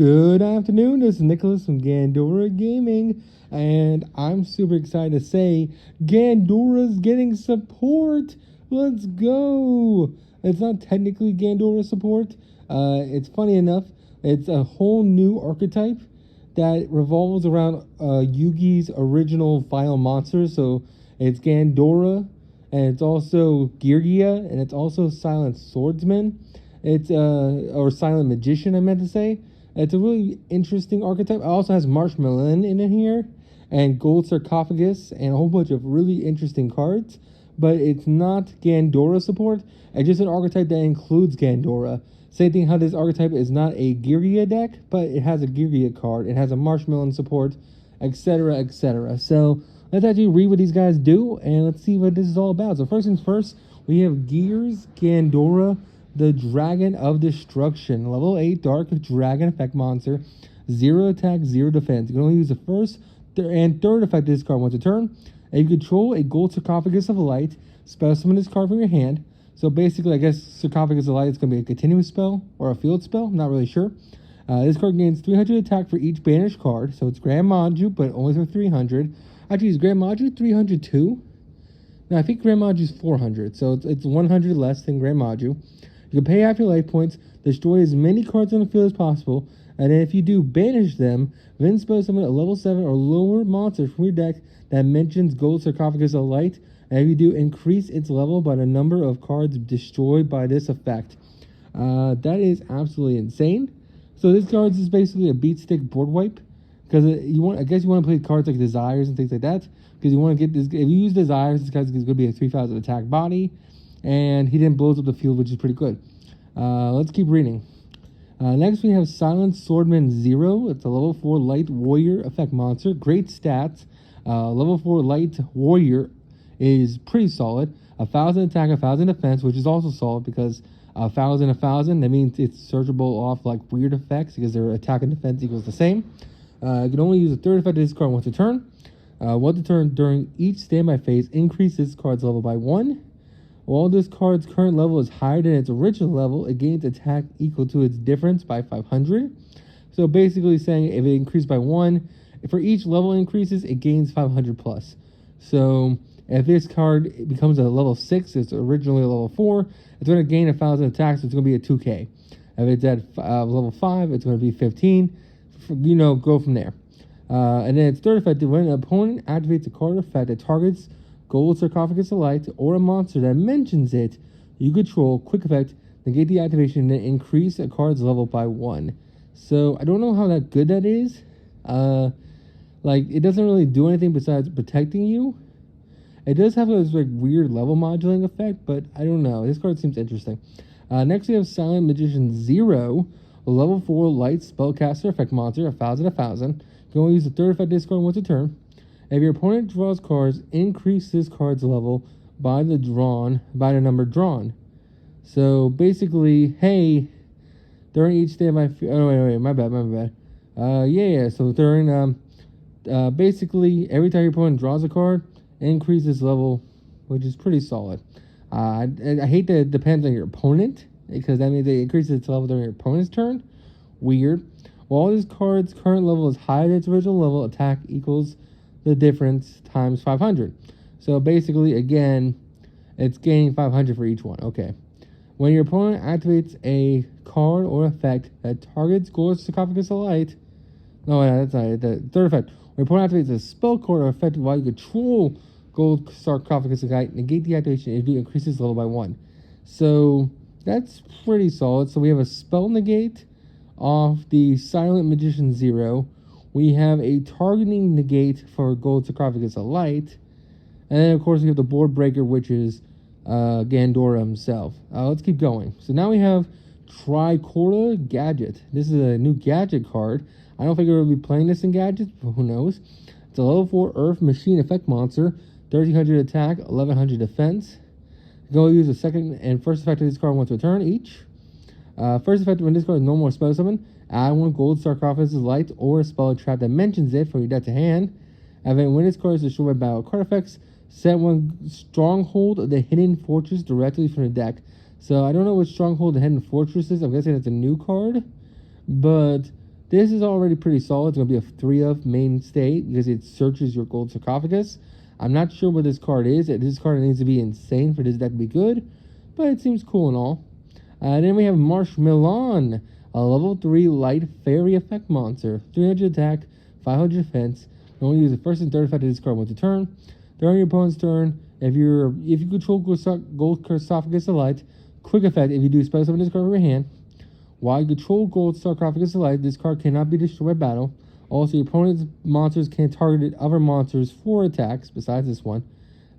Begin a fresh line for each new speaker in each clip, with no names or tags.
Good afternoon, this is Nicholas from Gandora Gaming, and I'm super excited to say Gandora's getting support. Let's go! It's not technically Gandora support. It's funny enough, it's a whole new archetype that revolves around Yugi's original final monster. So it's Gandora, and it's also Girgia, and it's also Silent Swordsman. It's or Silent Magician, I meant to say. It's a really interesting archetype. It also has Marshmallow in it here, and Gold Sarcophagus, and a whole bunch of really interesting cards. But it's not Gandora support. It's just an archetype that includes Gandora. Same thing how this archetype is not a Girgia deck, but it has a Girgia card. It has a Marshmallow support, etc., etc. So let's actually read what these guys do, and let's see what this is all about. So first things first, we have Gears Gandora, the Dragon of Destruction, level 8 Dark Dragon effect monster, 0 attack, 0 defense. You can only use the first and third effect of this card once a turn. And you control a Gold Sarcophagus of Light. Spell summon this card from your hand. So basically, I guess Sarcophagus of Light is going to be a continuous spell or a field spell. I'm not really sure. This card gains 300 attack for each banished card. So it's Grand Maju, but only for 300. Actually, is Grand Maju 300 too? No, I think Grand Maju is 400. So it's 100 less than Grand Maju. You can pay half your life points, destroy as many cards on the field as possible, and then if you do banish them, then spell summon a level 7 or lower monster from your deck that mentions Gold Sarcophagus of Light, and if you do, increase its level by the number of cards destroyed by this effect. That is absolutely insane. So this card is basically a beat stick board wipe, because I guess you want to play cards like Desires and things like that, because you want to get this. If you use Desires, this guy's going to be a 3,000 attack body. And he then blows up the field, which is pretty good. Let's keep reading. Next, we have Silent Swordsman 0. It's a level 4 Light Warrior effect monster. Great stats. Level 4 Light Warrior is pretty solid. 1,000 attack, 1,000 defense, which is also solid because 1,000, 1,000. That means it's searchable off like weird effects because their attack and defense equals the same. You can only use a third effect of this card once a turn. Once a turn during each standby phase, increase this card's level by 1. While this card's current level is higher than its original level, it gains attack equal to its difference by 500. So basically saying if it increased by 1, for each level increases, it gains 500 plus. So if this card becomes a level 6, it's originally a level 4, it's going to gain 1,000 attacks, so it's going to be a 2k. If it's at level 5, it's going to be 15. Go from there. And then its third effect, when an opponent activates a card effect that targets Gold Sarcophagus of Light, or a monster that mentions it, you control, quick effect, negate the activation, and then increase a card's level by 1. So, I don't know how that good that is. It doesn't really do anything besides protecting you. It does have this weird level modulating effect, but I don't know. This card seems interesting. Next, we have Silent Magician 0, a level 4 Light Spellcaster effect monster, 1,000, 1,000. You can only use the third effect of this card once a turn. If your opponent draws cards, increase this card's level by the number drawn. So basically, hey, during each standby, my bad. So during basically every time your opponent draws a card, increase this level, which is pretty solid. I hate that it depends on your opponent, because that means it increases its level during your opponent's turn. Weird. While this card's current level is higher than its original level, attack equals the difference times 500. So basically, again, it's gaining 500 for each one. Okay. When your opponent activates a card or effect that targets Gold Sarcophagus of Light, that's not it. The third effect. When your opponent activates a spell card or effect while you control Gold Sarcophagus of Light, negate the activation and it increases level by 1. So that's pretty solid. So we have a spell negate off the Silent Magician 0. We have a targeting negate for Gold Sarcophagus of Light. And then, of course, we have the board breaker, which is Gandora himself. Let's keep going. So now we have Tricorda Gadget. This is a new gadget card. I don't think we're going to be playing this in gadgets, but who knows. It's a level 4 Earth Machine effect monster. 1,300 attack, 1,100 defense. Go use the second and first effect of this card once a turn each. First effect when this card is no more spell summon. Add 1 Gold Sarcophagus of Light or a spell trap that mentions it from your deck to hand. And then when this card is destroyed by battle card effects, set 1 Stronghold of the Hidden Fortress directly from the deck. So I don't know what Stronghold of the Hidden Fortress is. I'm guessing it's a new card. But This is already pretty solid. It's going to be a 3 of mainstay because it searches your gold sarcophagus. I'm not sure what this card is. This card needs to be insane for this deck to be good, but it seems cool and all. Then we have Marshmallow, a level 3 light fairy effect monster. 300 attack, 500 defense. You only use the first and third effect of this card once a turn. During your opponent's turn, if you control gold sarcophagus of light, quick effect if you do special summon this card from your hand. While you control gold sarcophagus of light, this card cannot be destroyed by battle. Also, your opponent's monsters can target other monsters for attacks besides this one.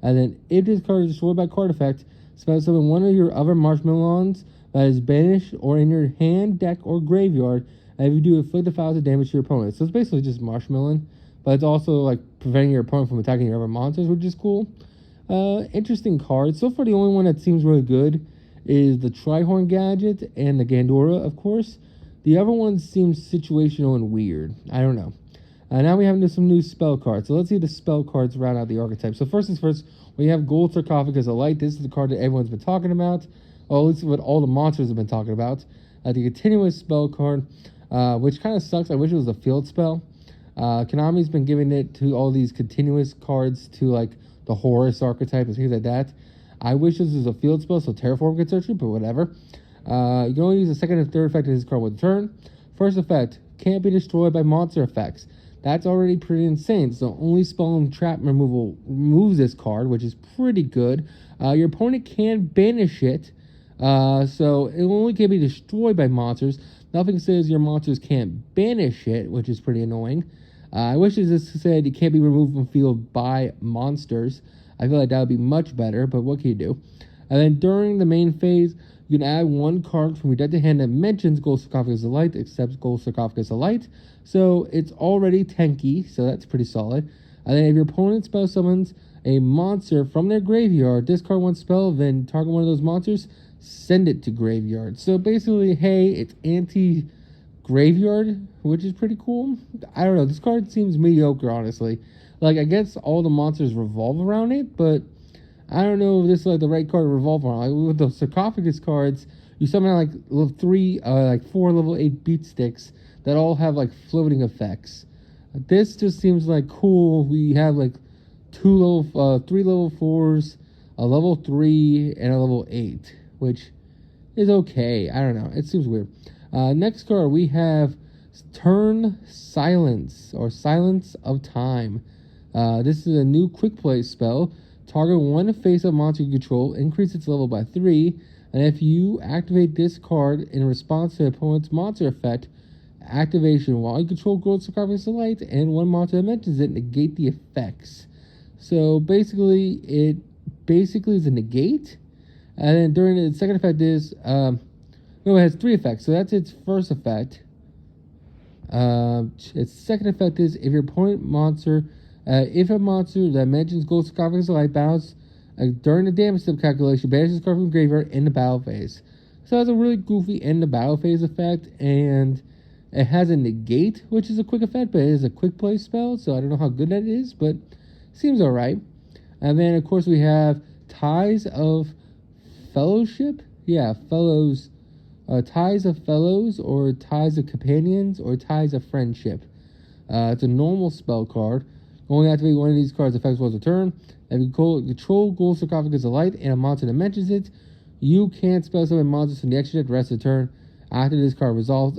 And then, if this card is destroyed by card effect, special summon one of your other Marshmallows that is banished or in your hand, deck, or graveyard. And if you do, inflict 1,000 damage to your opponent. So it's basically just Marshmallow, but it's also like preventing your opponent from attacking your other monsters, which is cool. Interesting card. So far, the only one that seems really good is the Trihorn gadget and the Gandora, of course. The other one seems situational and weird. I don't know. Now we have some new spell cards. So let's see the spell cards round out the archetype. So first things first, we have Gold Sarcophagus of Light. This is the card that everyone's been talking about. Well, at least what all the monsters have been talking about. The continuous spell card, which kind of sucks. I wish it was a field spell. Konami's been giving it to all these continuous cards to like the Horus archetype and things like that. I wish this was a field spell so Terraform could search it, but whatever. You can only use the second and third effect of this card with a turn. First effect, can't be destroyed by monster effects. That's already pretty insane. So only spell and trap removal removes this card, which is pretty good. Your opponent can banish it, so it only can be destroyed by monsters. Nothing says your monsters can't banish it, which is pretty annoying. I wish this said it can't be removed from field by monsters. I feel like that would be much better, but what can you do? And then during the main phase, you can add one card from your deck to hand that mentions Gold Sarcophagus of Light, except Gold Sarcophagus of Light. So it's already tanky, so that's pretty solid. And then if your opponent spell summons a monster from their graveyard, discard one spell, then target one of those monsters, send it to graveyard. So basically, hey, it's anti-graveyard, which is pretty cool. I don't know, this card seems mediocre, honestly. Like, I guess all the monsters revolve around it, but I don't know if this is like the right card to revolve around. Like, with the sarcophagus cards, you summon like four level 8 beat sticks that all have like floating effects. This just seems like cool. We have like three level 4s, a level 3, and a level 8, which is okay. I don't know. It seems weird. Next card, we have Turn Silence, or Silence of Time. This is a new quick play spell. Target one face-up monster you control, increase its level by 3, and if you activate this card in response to the opponent's monster effect, activation while you control Gold Sarcophagus of Light and one monster that mentions it, negate the effects. So basically, it is a negate, and then during the second effect is, it has 3 effects, so that's its first effect. Its second effect is if your opponent monster, if a monster that mentions Gold Sarcophagus of Light battles during the damage step calculation, banishes card from the graveyard in the battle phase. So that's a really goofy end the battle phase effect, and it has a negate, which is a quick effect, but it is a quick play spell, so I don't know how good that is, but seems alright. And then, of course, we have Ties of Fellowship. Yeah, Fellows. Ties of Fellows, or Ties of Companions, or Ties of Friendship. It's a normal spell card. Only activate one of these cards affects once a turn. If you control Gold Sarcophagus of Light and a monster that mentions it, you can't spell summon monsters from the extra deck the rest of the turn. After this card resolves,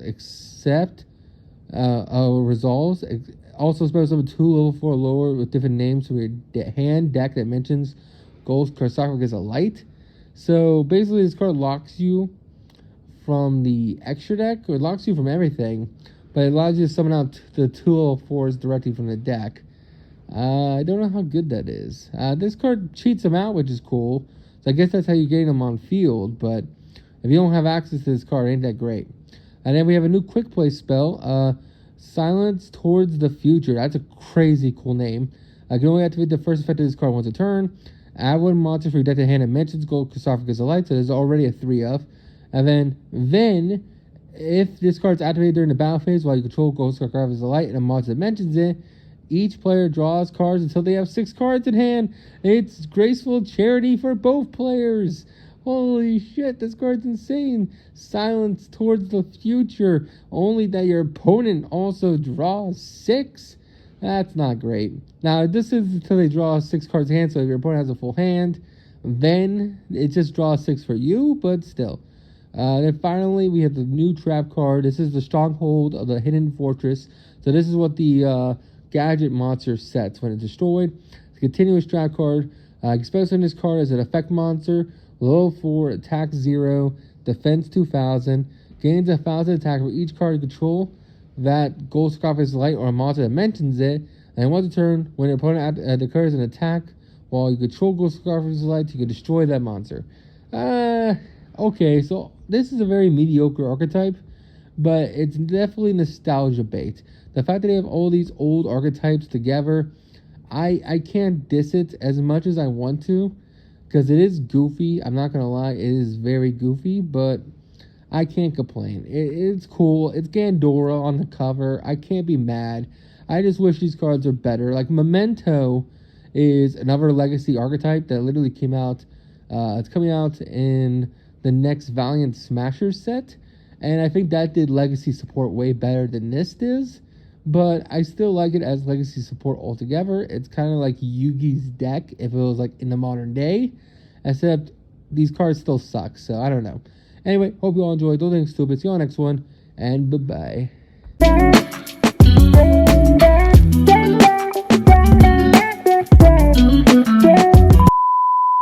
also spell summon 2 level 4 lower with different names from your hand deck that mentions Gold Sarcophagus of Light. So basically, this card locks you from the extra deck, or it locks you from everything, but it allows you to summon out the 2 level 4s directly from the deck. I don't know how good that is. This card cheats them out, which is cool. So I guess that's how you gain them on field, but if you don't have access to this card, it ain't that great. And then we have a new quick play spell, Silence Towards the Future. That's a crazy cool name. I can only activate the first effect of this card once a turn. Add one monster for your deck to hand that mentions Gold Sarcophagus of Light, so there's already a 3 of. And then, if this card's activated during the battle phase while you control Gold Sarcophagus of Light and a monster that mentions it, each player draws cards until they have 6 cards in hand. It's graceful charity for both players. Holy shit, this card's insane. Silence towards the future, only that your opponent also draws 6. That's not great. Now, this is until they draw 6 cards hand, so if your opponent has a full hand, then it just draws 6 for you, but still. Then finally, we have the new trap card. This is the Stronghold of the Hidden Fortress. So this is what the gadget monster sets when it's destroyed. It's a continuous trap card. Especially in this card as an effect monster. Level 4, attack 0, defense 2000. Gains 1000 attack for each card you control that goes Sarcophagus Light or a monster that mentions it. And once a turn, when your opponent declares an attack while you control Ghost Sarcophagus Light, you can destroy that monster. Okay, so this is a very mediocre archetype, but it's definitely nostalgia bait. The fact that they have all these old archetypes together, I can't diss it as much as I want to, because it is goofy. I'm not gonna lie, it is very goofy, but I can't complain. It's cool. It's Gandora on the cover. I can't be mad. I just wish these cards are better. Like Memento is another legacy archetype that literally came out. It's coming out in the next Valiant Smasher set, and I think that did legacy support way better than this does. But I still like it as legacy support altogether. It's kind of like Yugi's deck if it was like in the modern day, except these cards still suck. So I don't know. Anyway, hope you all enjoyed. Don't think stupid. See you on the next one, and bye-bye.